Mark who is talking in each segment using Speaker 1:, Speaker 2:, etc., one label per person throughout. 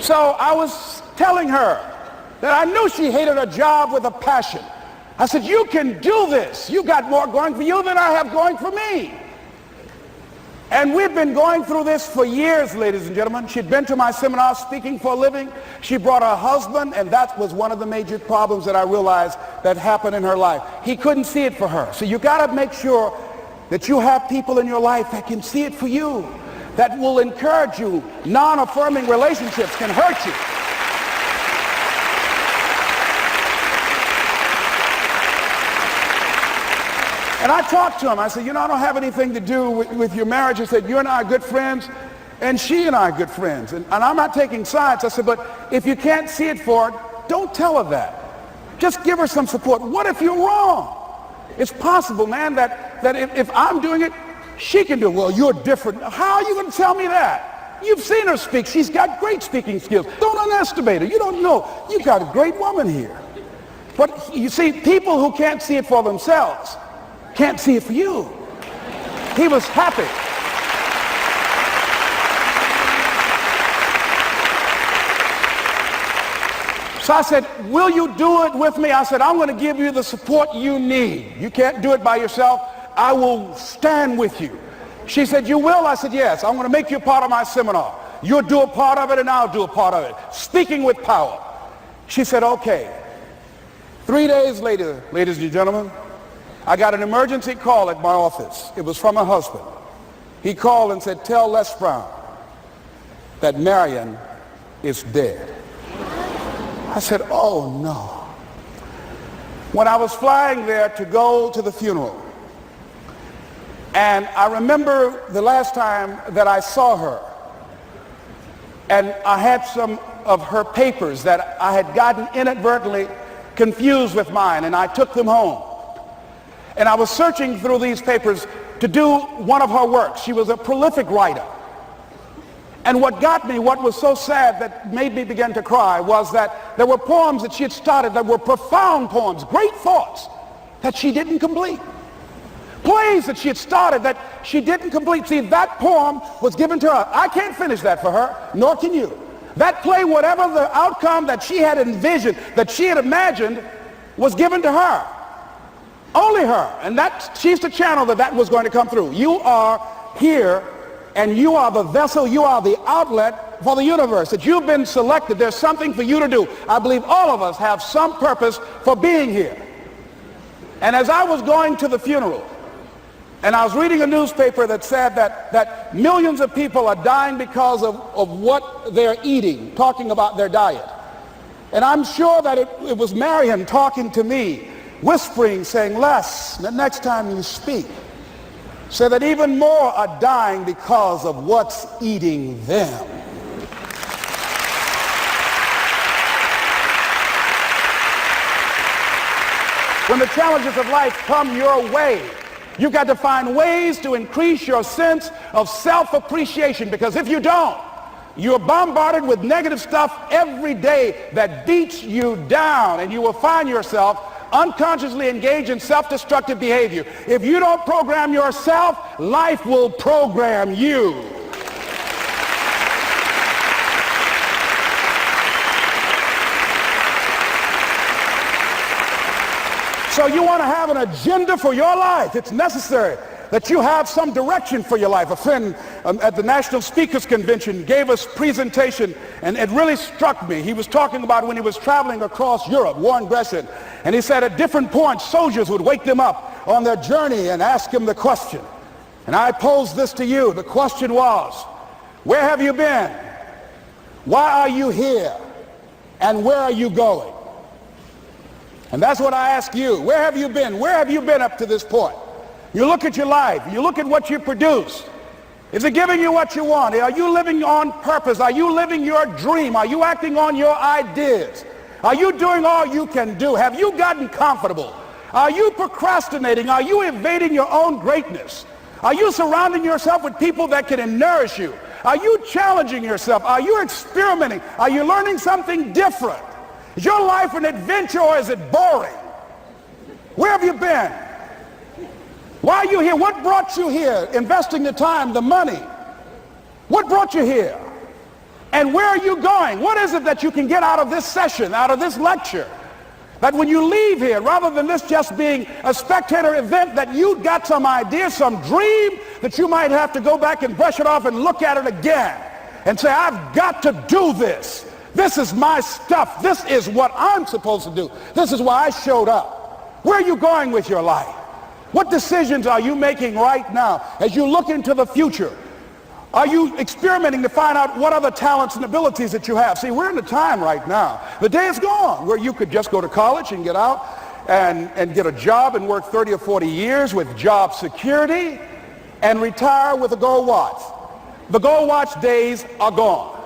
Speaker 1: So I was telling her that I knew she hated her job with a passion. I said, you can do this. You got more going for you than I have going for me. And we've been going through this for years, ladies and gentlemen. She'd been to my seminar speaking for a living. She brought her husband, and that was one of the major problems that I realized that happened in her life. He couldn't see it for her. So you got to make sure that you have people in your life that can see it for you, that will encourage you. Non-affirming relationships can hurt you. And I talked to him. I said, you know, I don't have anything to do with your marriage. I said, you and I are good friends, and she and I are good friends. And I'm not taking sides. I said, but if you can't see it for her, don't tell her that. Just give her some support. What if you're wrong? It's possible, man, that if I'm doing it, she can do it. Well, you're different. How are you going to tell me that? You've seen her speak. She's got great speaking skills. Don't underestimate her. You don't know. You've got a great woman here. But you see, people who can't see it for themselves can't see it for you. He was happy. So I said, will you do it with me? I said, I'm going to give you the support you need. You can't do it by yourself. I will stand with you. She said, you will? I said, yes. I'm going to make you a part of my seminar. You'll do a part of it and I'll do a part of it. Speaking with power. She said, okay. 3 days later, ladies and gentlemen, I got an emergency call at my office. It was from her husband. He called and said, tell Les Brown that Marion is dead. I said, oh no. When I was flying there to go to the funeral, and I remember the last time that I saw her, and I had some of her papers that I had gotten inadvertently confused with mine, and I took them home. And I was searching through these papers to do one of her works. She was a prolific writer. And what got me, what was so sad that made me begin to cry, was that there were poems that she had started that were profound poems, great thoughts that she didn't complete. Plays that she had started that she didn't complete. See, that poem was given to her. I can't finish that for her, nor can you. That play, whatever the outcome that she had envisioned, that she had imagined, was given to her. Only her. And she's the channel that was going to come through. You are here, and you are the vessel, you are the outlet for the universe. That you've been selected. There's something for you to do. I believe all of us have some purpose for being here. And as I was going to the funeral, and I was reading a newspaper that said that millions of people are dying because of what they're eating, talking about their diet. And I'm sure that it was Marion talking to me, whispering, saying, Les, the next time you speak, say that even more are dying because of what's eating them. When the challenges of life come your way, you've got to find ways to increase your sense of self-appreciation, because if you don't, you're bombarded with negative stuff every day that beats you down, and you will find yourself unconsciously engaged in self-destructive behavior. If you don't program yourself, life will program you. So you want to have an agenda for your life. It's necessary that you have some direction for your life. A friend at the National Speakers Convention gave us a presentation, and it really struck me. He was talking about when he was traveling across Europe, Warren Gresham, and he said at different points, soldiers would wake them up on their journey and ask him the question. And I posed this to you. The question was, where have you been? Why are you here? And where are you going? And that's what I ask you. Where have you been? Where have you been up to this point? You look at your life. You look at what you produce. Is it giving you what you want? Are you living on purpose? Are you living your dream? Are you acting on your ideas? Are you doing all you can do? Have you gotten comfortable? Are you procrastinating? Are you evading your own greatness? Are you surrounding yourself with people that can nourish you? Are you challenging yourself? Are you experimenting? Are you learning something different? Is your life an adventure, or is it boring? Where have you been? Why are you here? What brought you here? Investing the time, the money. What brought you here? And where are you going? What is it that you can get out of this session, out of this lecture? That when you leave here, rather than this just being a spectator event, that you got some idea, some dream, that you might have to go back and brush it off and look at it again and say, I've got to do this. This is my stuff. This is what I'm supposed to do. This is why I showed up. Where are you going with your life? What decisions are you making right now as you look into the future? Are you experimenting to find out what other talents and abilities that you have? See, we're in a time right now. The day is gone where you could just go to college and get out and get a job and work 30 or 40 years with job security and retire with a gold watch. The gold watch days are gone.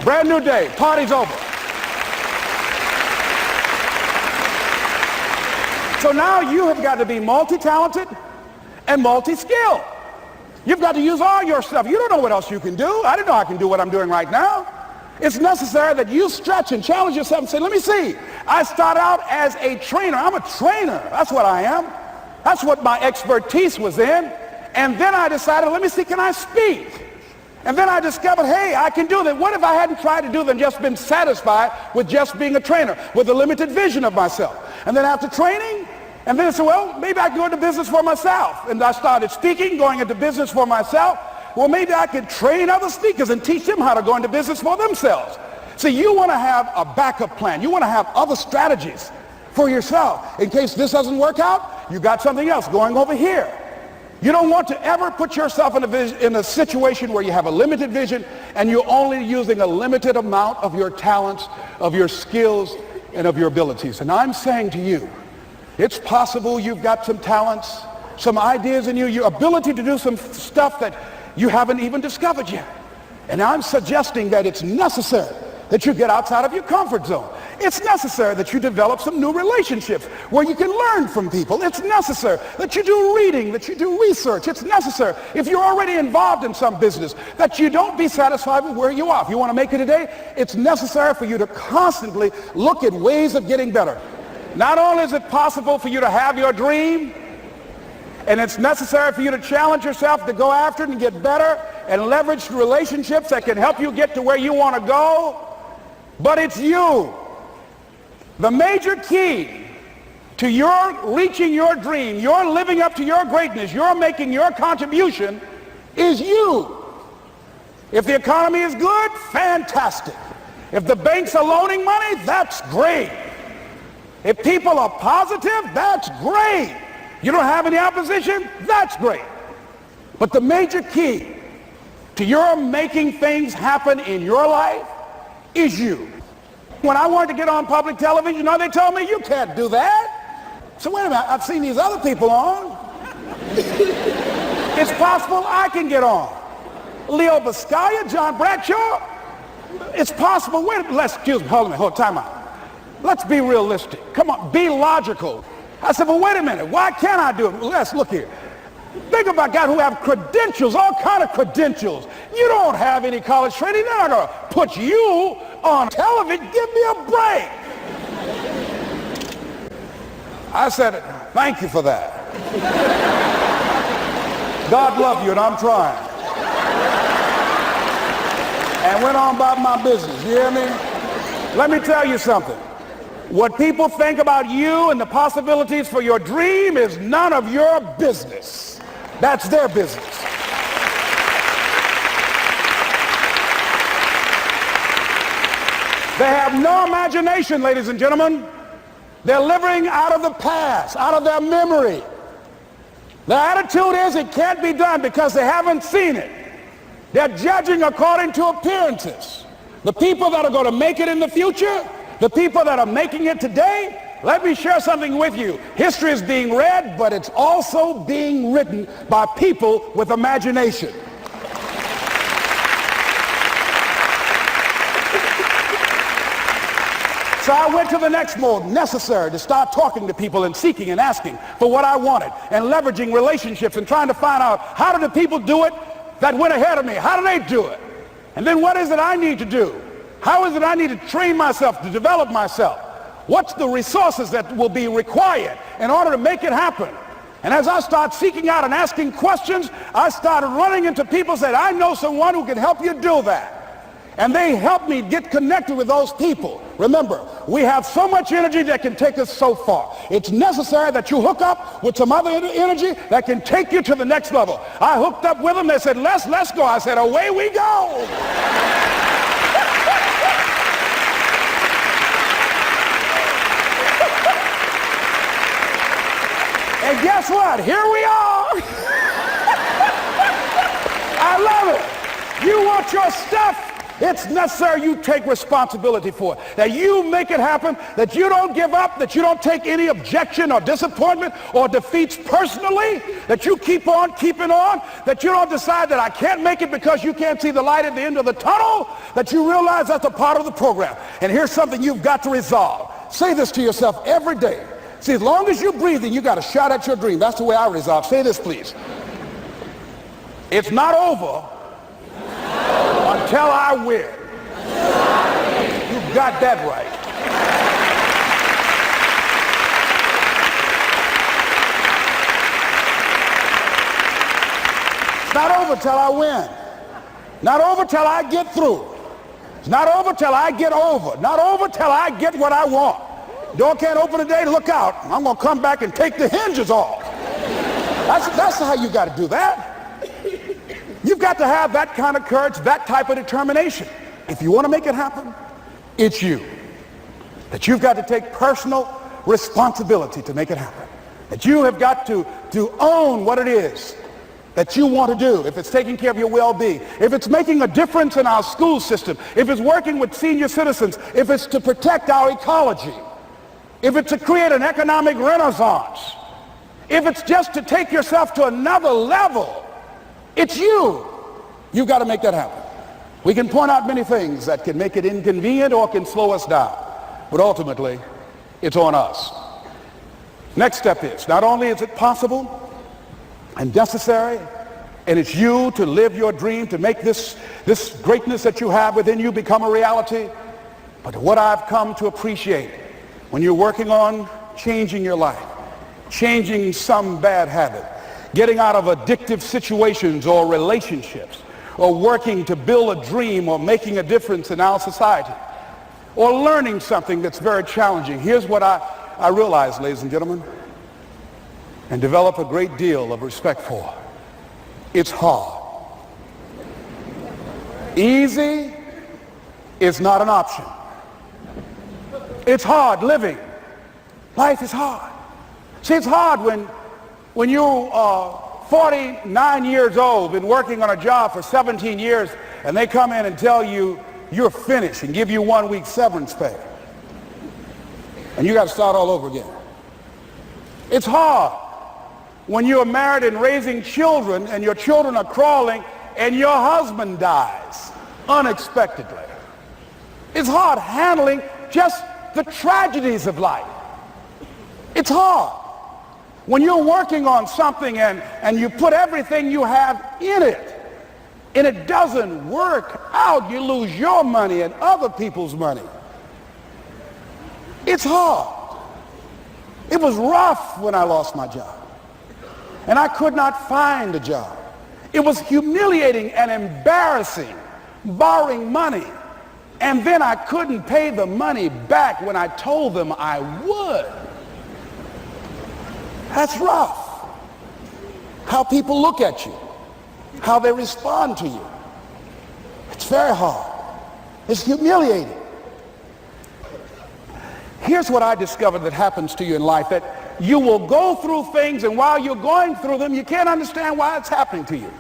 Speaker 1: Brand new day. Party's over. So now you have got to be multi-talented and multi-skilled. You've got to use all your stuff. You don't know what else you can do. I didn't know I can do what I'm doing right now. It's necessary that you stretch and challenge yourself and say, let me see. I start out as a trainer. I'm a trainer. That's what I am. That's what my expertise was in. And then I decided, let me see, can I speak? And then I discovered, hey, I can do that. What if I hadn't tried to do that and just been satisfied with just being a trainer, with a limited vision of myself? And then after training, and then I said, well, maybe I can go into business for myself. And I started speaking, going into business for myself. Well, maybe I could train other speakers and teach them how to go into business for themselves. See, you want to have a backup plan. You want to have other strategies for yourself. In case this doesn't work out, you got something else going over here. You don't want to ever put yourself in a situation where you have a limited vision and you're only using a limited amount of your talents, of your skills, and of your abilities. And I'm saying to you, it's possible you've got some talents, some ideas in you, your ability to do some stuff that you haven't even discovered yet. And I'm suggesting that it's necessary that you get outside of your comfort zone. It's necessary that you develop some new relationships where you can learn from people. It's necessary that you do reading, that you do research. It's necessary, if you're already involved in some business, that you don't be satisfied with where you are. If you want to make it today, it's necessary for you to constantly look at ways of getting better. Not only is it possible for you to have your dream, and it's necessary for you to challenge yourself to go after it and get better and leverage relationships that can help you get to where you want to go, but it's you. The major key to your reaching your dream, your living up to your greatness, your making your contribution is you. If the economy is good, fantastic. If the banks are loaning money, that's great. If people are positive, that's great. You don't have any opposition, that's great. But the major key to your making things happen in your life is you. When I wanted to get on public television, you know, they told me, you can't do that. So wait a minute, I've seen these other people on. It's possible I can get on. Leo Biscaya, John Bradshaw. It's possible. Wait a minute, excuse me, hold on, time out. Let's be realistic. Come on, be logical. I said, well, wait a minute. Why can't I do it? Let's look here. Think about guys who have credentials, all kind of credentials. You don't have any college training. They're not going to put you on television. Give me a break. I said, thank you for that. God love you, and I'm trying. And went on about my business. You hear me? Let me tell you something. What people think about you and the possibilities for your dream is none of your business. That's their business. They have no imagination, ladies and gentlemen. They're living out of the past, out of their memory. Their attitude is it can't be done because they haven't seen it. They're judging according to appearances. The people that are going to make it in the future, the people that are making it today, let me share something with you. History is being read, but it's also being written by people with imagination. So I went to the next mode, necessary to start talking to people and seeking and asking for what I wanted and leveraging relationships and trying to find out how do the people do it that went ahead of me? How do they do it? And then what is it I need to do? How is it I need to train myself, to develop myself? What's the resources that will be required in order to make it happen? And as I start seeking out and asking questions, I started running into people who said, I know someone who can help you do that. And they help me get connected with those people. Remember, we have so much energy that can take us so far. It's necessary that you hook up with some other energy that can take you to the next level. I hooked up with them. They said, let's go. I said, away we go. And guess what? Here we are. I love it. You want your stuff? It's necessary you take responsibility for it, that you make it happen, that you don't give up, that you don't take any objection or disappointment or defeats personally, that you keep on keeping on, that you don't decide that I can't make it because you can't see the light at the end of the tunnel, that you realize that's a part of the program. And here's something you've got to resolve. Say this to yourself every day. See, as long as you're breathing, you got a shot at your dream. That's the way I resolve. Say this, please. It's not over until I win. You got that right. It's not over till I win. Not over till I get through. It's not over till I get over. Not over till I get what I want. Door can't open today, look out. I'm going to come back and take the hinges off. That's how you got to do that. You've got to have that kind of courage, that type of determination. If you want to make it happen, it's you. That you've got to take personal responsibility to make it happen. That you have got to own what it is that you want to do. If it's taking care of your well-being, if it's making a difference in our school system, if it's working with senior citizens, if it's to protect our ecology, if it's to create an economic renaissance, if it's just to take yourself to another level, it's you. You've got to make that happen. We can point out many things that can make it inconvenient or can slow us down, but ultimately, it's on us. Next step is, not only is it possible and necessary, and it's you to live your dream, to make this greatness that you have within you become a reality, but what I've come to appreciate when you're working on changing your life, changing some bad habit, getting out of addictive situations or relationships, or working to build a dream or making a difference in our society, or learning something that's very challenging. Here's what I realize, ladies and gentlemen, and develop a great deal of respect for. It's hard. Easy is not an option. It's hard living. Life is hard. See, it's hard when you are 49 years old, been working on a job for 17 years, and they come in and tell you you're finished and give you 1 week severance pay. And you got to start all over again. It's hard when you are married and raising children and your children are crawling and your husband dies unexpectedly. It's hard handling just the tragedies of life. It's hard when you're working on something and you put everything you have in it and it doesn't work out. You lose your money and other people's money. It's hard. It was rough when I lost my job and I could not find a job. It was humiliating and embarrassing, borrowing money, and then I couldn't pay the money back when I told them I would. That's rough. How people look at you, how they respond to you. It's very hard. It's humiliating. Here's what I discovered that happens to you in life, that you will go through things, and while you're going through them, you can't understand why it's happening to you.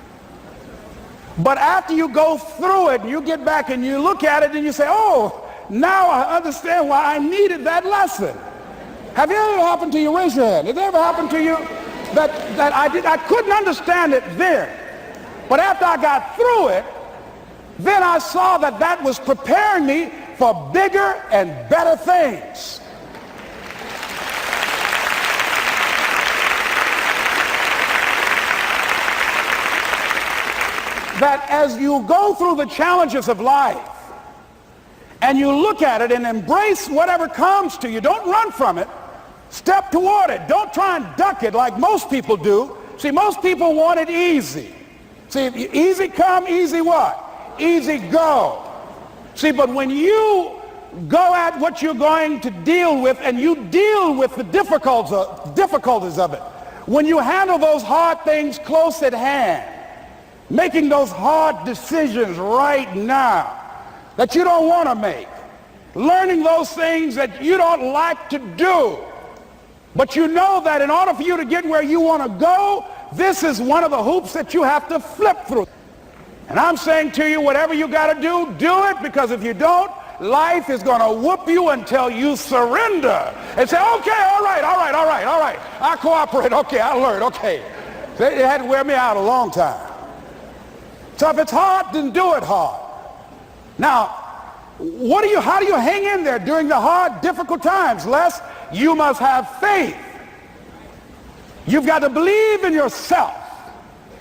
Speaker 1: But after you go through it and you get back and you look at it and you say, oh, now I understand why I needed that lesson. Have it ever happened to you? Raise your hand. Has it ever happened to you that I couldn't understand it then, but after I got through it, then I saw that that was preparing me for bigger and better things. That as you go through the challenges of life and you look at it and embrace whatever comes to you, don't run from it. Step toward it. Don't try and duck it like most people do. See, most people want it easy. See, easy come, easy what? Easy go. See, but when you go at what you're going to deal with and you deal with the difficulties of it, when you handle those hard things close at hand, making those hard decisions right now that you don't want to make, learning those things that you don't like to do, but you know that in order for you to get where you want to go, this is one of the hoops that you have to flip through. And I'm saying to you, whatever you got to do it, because if you don't, life is going to whoop you until you surrender and say, okay, all right, I cooperate, okay, I learned, okay. They had to wear me out a long time. So if it's hard, then do it hard. Now, how do you hang in there during the hard, difficult times? Les, you must have faith. You've got to believe in yourself.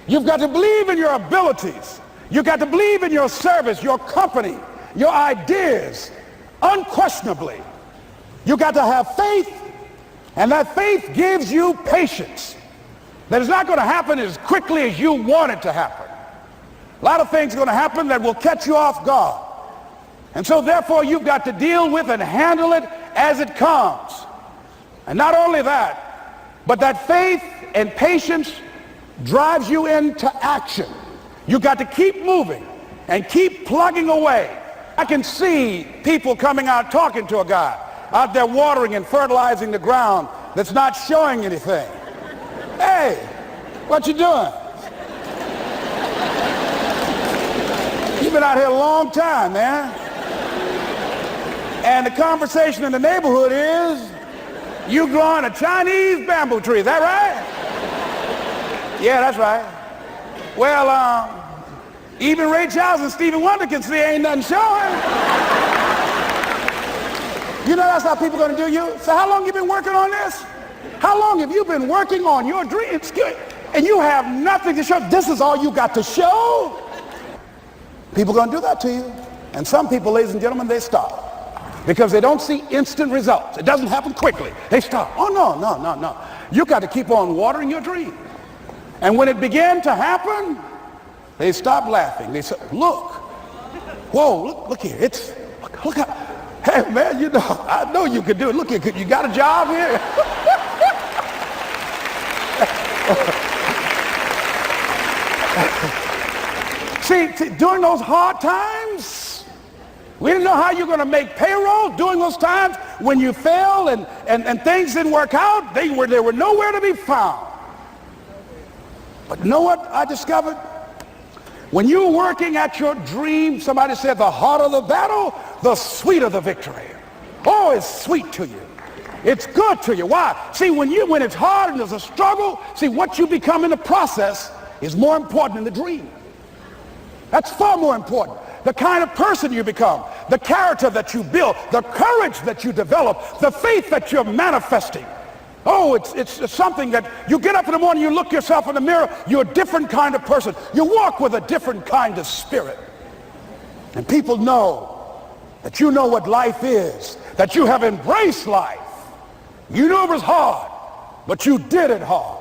Speaker 1: You've got to believe in your abilities. You've got to believe in your service, your company, your ideas, unquestionably. You've got to have faith, and that faith gives you patience. That is not going to happen as quickly as you want it to happen. A lot of things are going to happen that will catch you off guard. And so therefore you've got to deal with and handle it as it comes. And not only that, but that faith and patience drives you into action. You've got to keep moving and keep plugging away. I can see people coming out talking to a guy out there watering and fertilizing the ground that's not showing anything. Hey, what you doing? You've been out here a long time, man. And the conversation in the neighborhood is, you growing a Chinese bamboo tree, is that right? Yeah, that's right. Well, even Ray Charles and Stevie Wonder can see ain't nothing showing. You know that's how people are going to do you? So how long you been working on this? How long have you been working on your dreams? And you have nothing to show. This is all you got to show? People are going to do that to you. And some people, ladies and gentlemen, they stop. Because they don't see instant results. It doesn't happen quickly. They stop. Oh, no. You got to keep on watering your dream. And when it began to happen, they stopped laughing. They said, look. Whoa, look here. Look how, hey, man, you know, I know you could do it. Look here, you got a job here? See, during those hard times, we didn't know how you're going to make payroll. During those times when you failed and things didn't work out, they were nowhere to be found. But you know what I discovered? When you're working at your dream, somebody said the harder the battle, the sweeter the victory. Oh, it's sweet to you. It's good to you. Why? See, when it's hard and there's a struggle, see, what you become in the process is more important than the dream. That's far more important. The kind of person you become, the character that you build, the courage that you develop, the faith that you're manifesting. Oh, it's something that you get up in the morning, you look yourself in the mirror, you're a different kind of person. You walk with a different kind of spirit. And people know that you know what life is, that you have embraced life. You knew it was hard, but you did it hard.